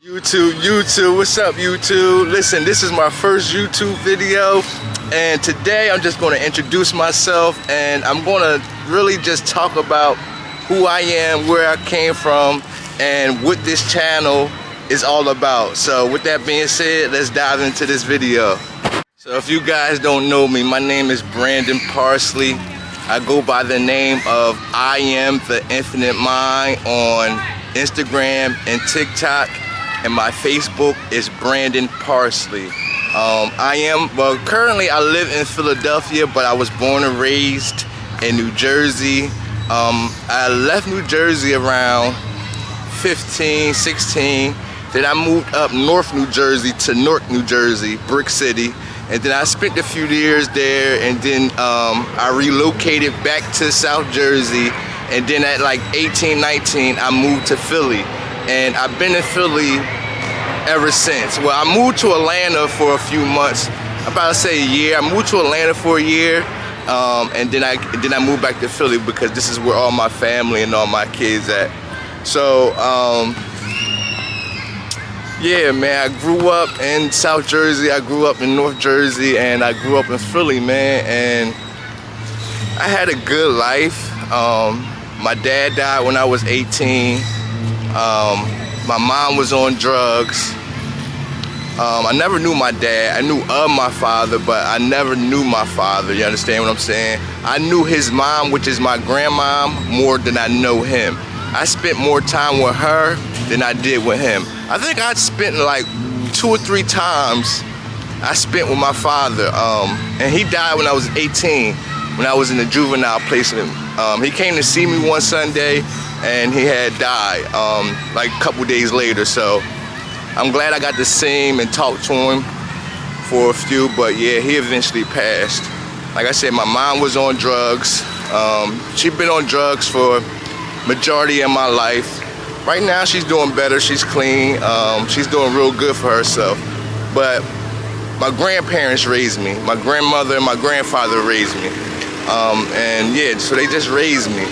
YouTube, what's up YouTube? Listen, this is my first YouTube video, and today I'm just going to introduce myself, and I'm going to really just talk about who I am, where I came from, and what this channel is all about. So with that being said, let's dive into this video. So if you guys don't know me, my name is Brandon Parsley. I go by the name of I Am the Infinite Mind on Instagram and TikTok. And my Facebook is Brandon Parsley. Currently I live in Philadelphia, but I was born and raised in New Jersey. I left New Jersey around 15, 16. Then I moved up North New Jersey to Newark, New Jersey, Brick City. And then I spent a few years there, and then I relocated back to South Jersey. And then at like 18, 19, I moved to Philly. And I've been in Philly ever since. Well, I moved to Atlanta for a few months, about to say a year. I moved to Atlanta for a year, and then I moved back to Philly because this is where all my family and all my kids at. So, yeah, man, I grew up in South Jersey, I grew up in North Jersey, and I grew up in Philly, man, and I had a good life. My dad died when I was 18. My mom was on drugs. I never knew my dad. I knew of my father, but I never knew my father. You understand what I'm saying? I knew his mom, which is my grandmom, more than I know him. I spent more time with her than I did with him. I think I spent like 2 or 3 times I spent with my father. And he died when I was 18, when I was in the juvenile placement. He came to see me one Sunday, and he had died like a couple days later. So I'm glad I got to see him and talk to him for a few, but yeah, he eventually passed. Like I said, my mom was on drugs. She'd been on drugs for majority of my life. Right now she's doing better, she's clean, she's doing real good for herself. But my grandparents raised me. My grandmother and my grandfather raised me. And yeah, so they just raised me.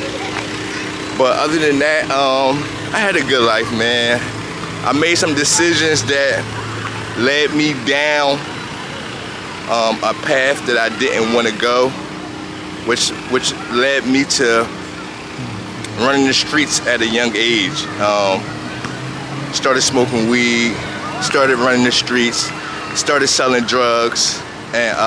But other than that, I had a good life, man. I made some decisions that led me down a path that I didn't want to go, which led me to running the streets at a young age. Started smoking weed, started running the streets, started selling drugs, and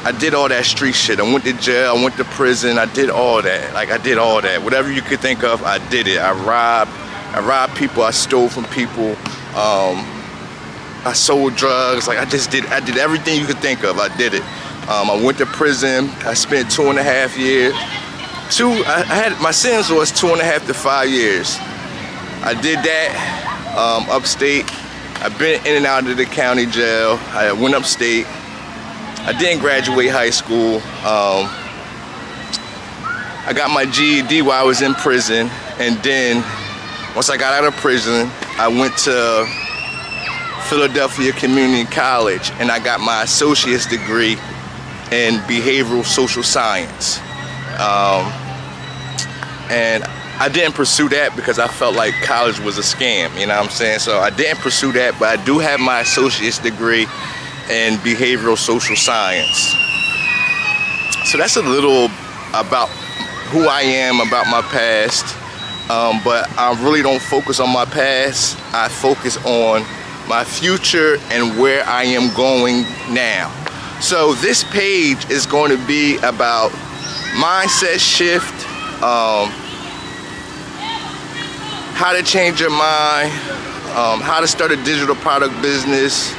I did all that street shit. I went to jail, I went to prison, I did all that. Like, I did all that. Whatever you could think of, I did it. I robbed people, I stole from people, I sold drugs. Like, I did everything you could think of, I did it. I went to prison, I spent 2.5 years. My sentence was 2.5 to 5 years. I did that upstate. I've been in and out of the county jail. I went upstate. I didn't graduate high school. I got my GED while I was in prison, and then once I got out of prison, I went to Philadelphia Community College, and I got my associate's degree in behavioral social science. And I didn't pursue that because I felt like college was a scam, you know what I'm saying? So I didn't pursue that, but I do have my associate's degree in behavioral social science. So that's a little about who I am, about my past. But I really don't focus on my past. I focus on my future and where I am going now. So this page is going to be about mindset shift, how to change your mind, how to start a digital product business,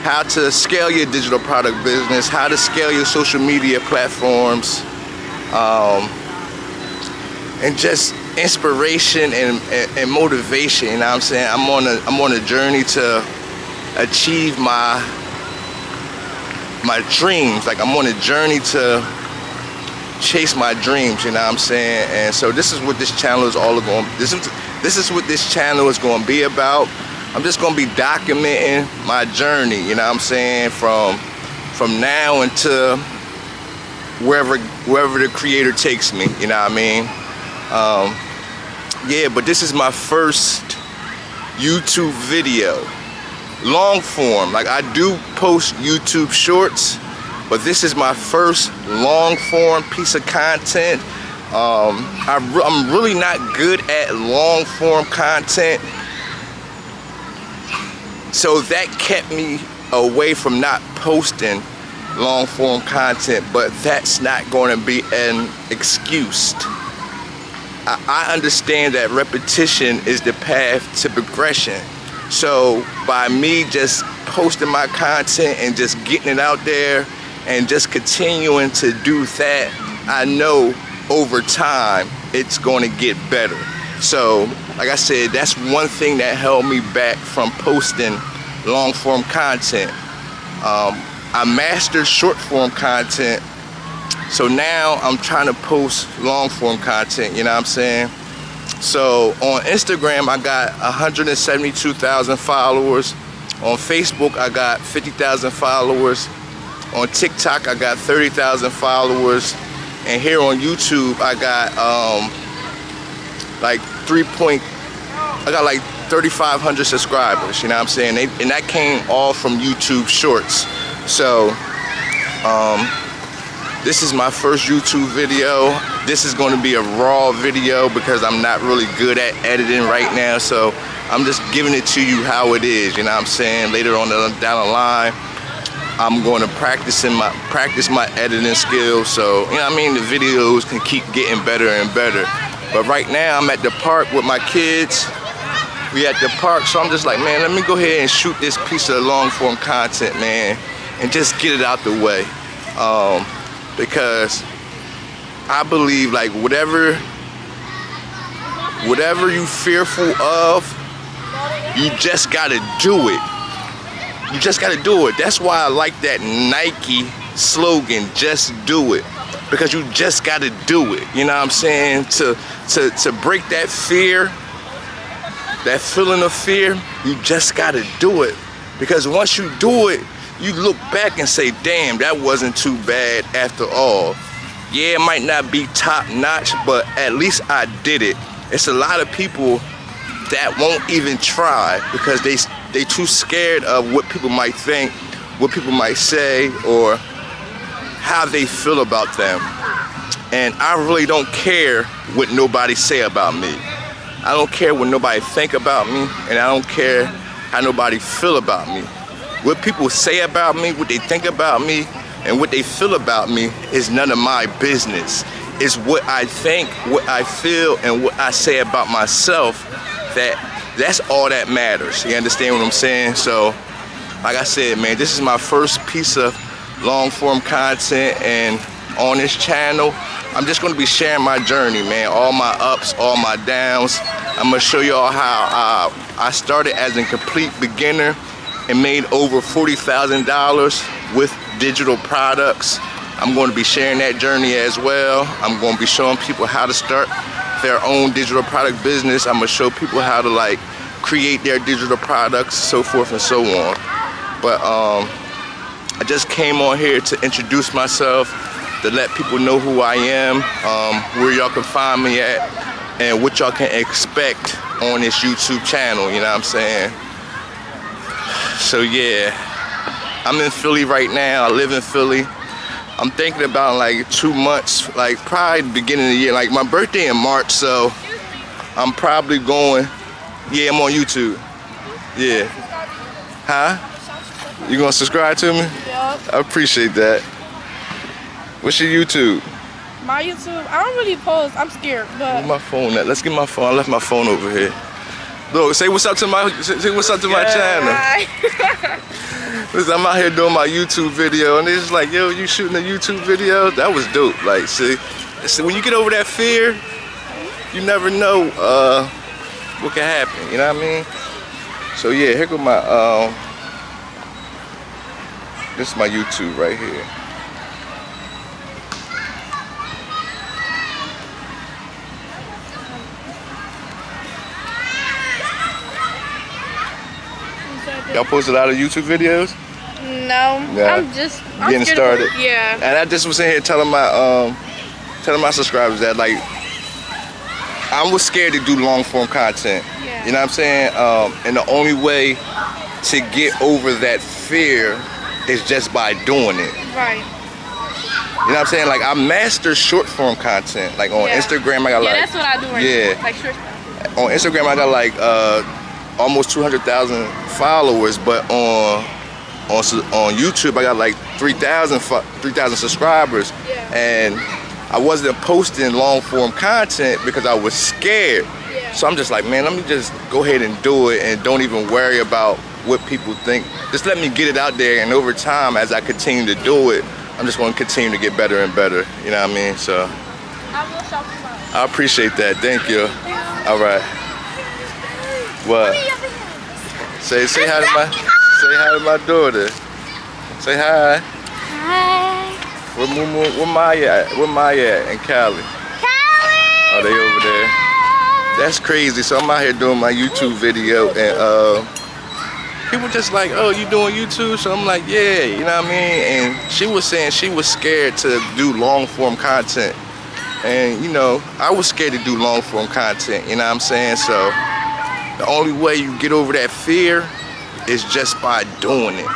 how to scale your digital product business, how to scale your social media platforms, and just inspiration and motivation. You know what I'm saying? I'm on a journey to achieve my dreams. Like, I'm on a journey to chase my dreams, you know what I'm saying? And so this is what this channel is all about. This is what this channel is going to be about. I'm just going to be documenting my journey, you know what I'm saying, from now until wherever the creator takes me, you know what I mean? Yeah, but this is my first YouTube video, long form. Like, I do post YouTube shorts, but this is my first long form piece of content. I'm really not good at long form content, so that kept me away from not posting long form content, but that's not going to be an excuse. I understand that repetition is the path to progression. So by me just posting my content and just getting it out there and just continuing to do that, I know over time it's going to get better. So like I said, that's one thing that held me back from posting long form content. I mastered short form content, so now I'm trying to post long form content, you know what I'm saying? So on Instagram I got 172,000 followers. On Facebook I got 50,000 followers. On TikTok I got 30,000 followers. And here on YouTube I got like 3,500 subscribers, you know what I'm saying? And that came all from YouTube Shorts. So this is my first YouTube video. This is going to be a raw video because I'm not really good at editing right now, so I'm just giving it to you how it is, you know what I'm saying? Later on down the line, I'm going to practice my editing skills, so you know what I mean, the videos can keep getting better and better. But right now I'm at the park with my kids. We at the park, so I'm just like, man, let me go ahead and shoot this piece of long form content, man, and just get it out the way. Because I believe, like, whatever you fearful of, you just gotta do it. You just gotta do it. That's why I like that Nike slogan, just do it. Because you just gotta do it. You know what I'm saying? To break that fear, that feeling of fear, you just gotta do it. Because once you do it, you look back and say, damn, that wasn't too bad after all. Yeah, it might not be top notch, but at least I did it. It's a lot of people that won't even try because they too scared of what people might think, what people might say, or how they feel about them. And I really don't care what nobody say about me. I don't care what nobody think about me, and I don't care how nobody feel about me. What people say about me, what they think about me, and what they feel about me is none of my business. It's what I think, what I feel, and what I say about myself. That's all that matters. You understand what I'm saying? So, like I said, man, this is my first piece of long form content, and on this channel, I'm just gonna be sharing my journey, man. All my ups, all my downs. I'm gonna show y'all how I started as a complete beginner and made over $40,000 with digital products. I'm going to be sharing that journey as well. I'm going to be showing people how to start their own digital product business. I'm going to show people how to like create their digital products, so forth and so on. But I just came on here to introduce myself, to let people know who I am, where y'all can find me at, and what y'all can expect on this YouTube channel, you know what I'm saying? So yeah, I'm in Philly right now. I live in Philly. I'm thinking about like 2 months, like probably the beginning of the year. Like my birthday in March, so I'm probably going. Yeah, I'm on YouTube. Yeah. Huh? You gonna subscribe to me? Yeah. I appreciate that. What's your YouTube? My YouTube, I don't really post. I'm scared, but. Where's my phone at? Let's get my phone. I left my phone over here. Look, say what's up to my channel. Right. Listen, I'm out here doing my YouTube video, and they're just like, yo, you shooting a YouTube video? That was dope. Like, see, when you get over that fear, you never know what can happen. You know what I mean? So yeah, here go my this is my YouTube right here. Y'all post a lot of YouTube videos? No, yeah. I'm getting started. Yeah. And I just was in here telling my subscribers that like I was scared to do long form content. Yeah. You know what I'm saying? And the only way to get over that fear is just by doing it. Right. You know what I'm saying? Like I master short form content. Like on Instagram I got like that's what I do right now. Like short form. On Instagram I got like almost 200,000 followers, but on YouTube I got like 3,000 subscribers. Yeah. And I wasn't posting long form content because I was scared. Yeah. So I'm just like, man, let me just go ahead and do it and don't even worry about what people think. Just let me get it out there, and over time as I continue to do it, I'm just going to continue to get better and better. You know what I mean? So I appreciate that. Thank you. All right. What? Say hi to my daughter. Say hi. Hi. Where Maya at? Where Maya at? And Callie. Oh, they over there. That's crazy. So I'm out here doing my YouTube video, and people just like, oh, you doing YouTube? So I'm like, yeah, you know what I mean? And she was saying she was scared to do long form content. And you know, I was scared to do long form content, you know what I'm saying? So the only way you get over that fear is just by doing it.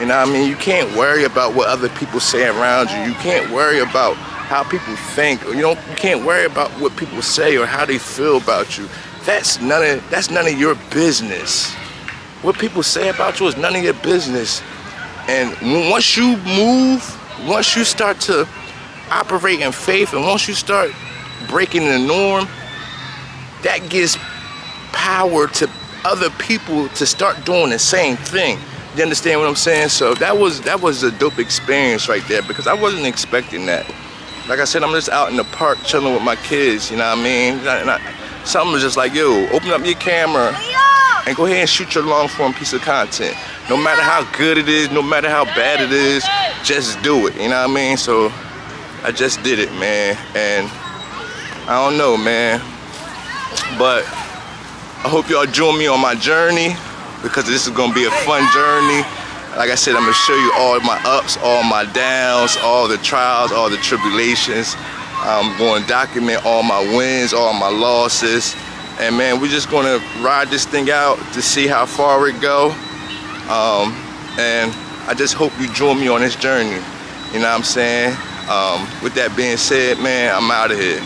You know what I mean? You can't worry about what other people say around you. You can't worry about how people think. You can't worry about what people say or how they feel about you. That's none of your business. What people say about you is none of your business. And once you move, once you start to operate in faith, and once you start breaking the norm, that gives power to other people to start doing the same thing. You understand what I'm saying? So that was a dope experience right there, because I wasn't expecting that. Like I said, I'm just out in the park chilling with my kids, you know what I mean? Something was just like, yo, open up your camera and go ahead and shoot your long form piece of content. No matter how good it is, no matter how bad it is, just do it, you know what I mean? So I just did it, man, and I don't know, man, but I hope y'all join me on my journey, because this is gonna be a fun journey. Like I said, I'm gonna show you all my ups, all my downs, all the trials, all the tribulations. I'm going to document all my wins, all my losses, and man, we're just gonna ride this thing out to see how far it go. And I just hope you join me on this journey. You know what I'm saying? With that being said, man, I'm out of here.